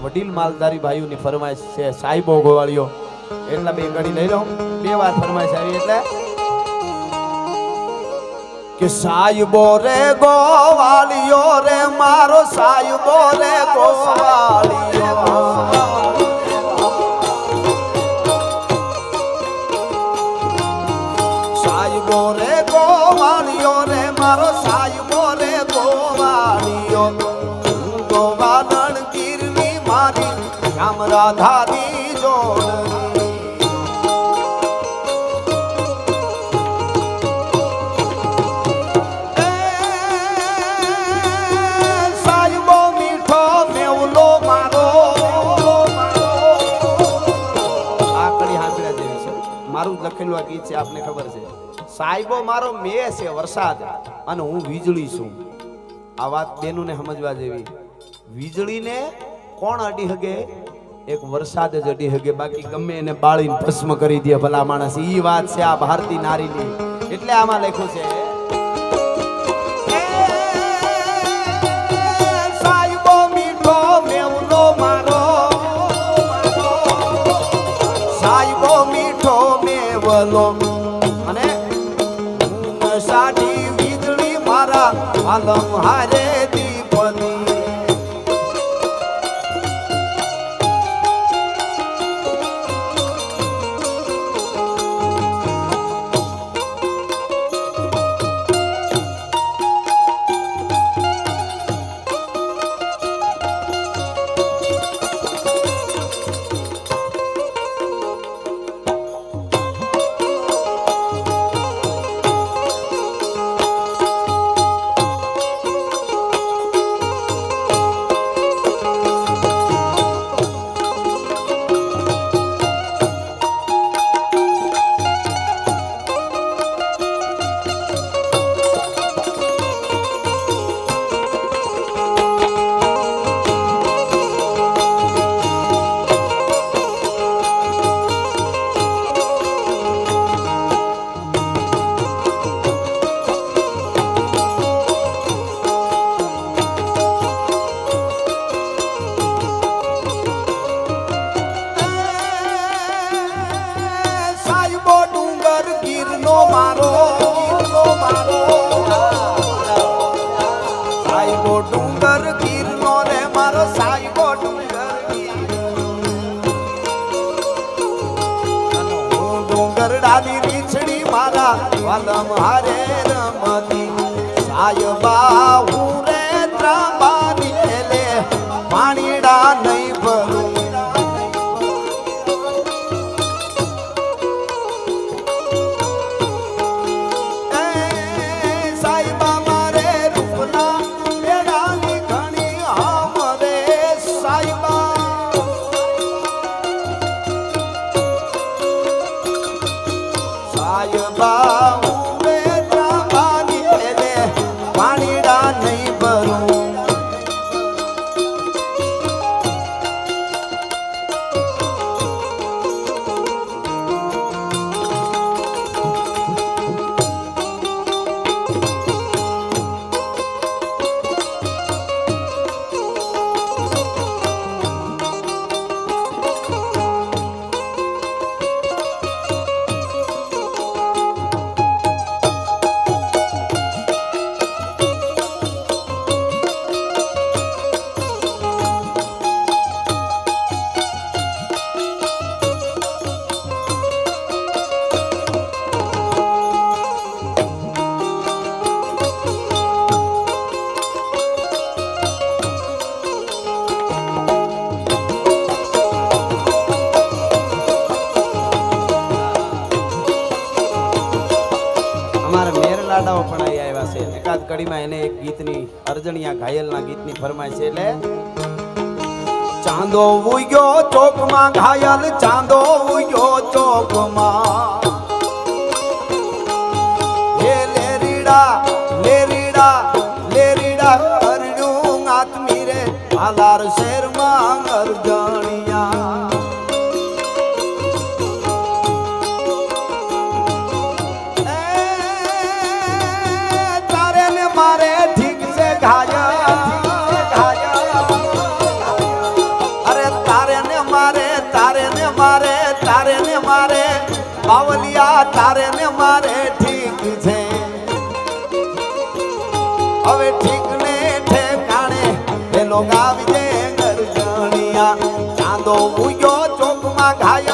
વડીલ માલધારી ભાઈઓની ફરમાઈશ છે સાહેબો ગોવાળીઓ એટલા બે ઘડી લઈ લો બે વાર ફરમાઈશ આવી એટલે કે સાહેબો રે ગોવાળીઓ રે મારો સાહેબો રે ગોવાળીઓ સાહેબો રે ગોવાળીઓ રે મારો સાહેબો રે ગોવાળીઓ ગોવાળણ ગીરની મારી શ્યામ રાધાની જોડણી સાહેબો મીઠો મેવલો મારો આકડી હાંભળ્યા જેવી છે મારું લખેલું આ ગીત છે આપને ખબર છે સાહેબો મારો મે છે વરસાદ અને હું વીજળી છું આ વાત બેનુને સમજવા જેવી વીજળીને કોણ અડી હગે એક વરસાદ જ અડી હગે બાકી ગમે એને બાળીને ભસ્મ કરી દે ભલા માણસ ઈ વાત છે આ ભારતીય નારીની એટલે આમાં લખ્યું છે સાહેબો મીઠો મેવલો મારો સાહેબો મીઠો મેવલો અને સાડી વીજળી મારા આલમ હારે દીપની સાહેબો ડુંગર ગીરનો રે મારો સાહેબો ડુંગર ડુંગર ડાલી રીછડી મારા વાલમ હારે રમતી સાહેબા હું રે ત્રાંબાની એલે પાણીડા નહીં ભરું કડીમાં એને એક ગીતની અર્જણિયા ઘાયલના ગીતની ફરમાય છે એટલે ચાંદો ઉગ્યો ચોકમાં ઘાયલ ચાંદો ઉગ્યો ચોકમાં હે લેરીડા લેરીડા લેરીડા હરડું આત્મી રે હાલાર શેરમાં અર્જણિયા તારે ને મારે બાવલિયા તારે ને મારે ઠીક છે હવે ઠીક ને ઠેકાણે પેલો ગાવી દે ગરજણિયા ચાંદો ઉગ્યો ચોકમાં ઘાય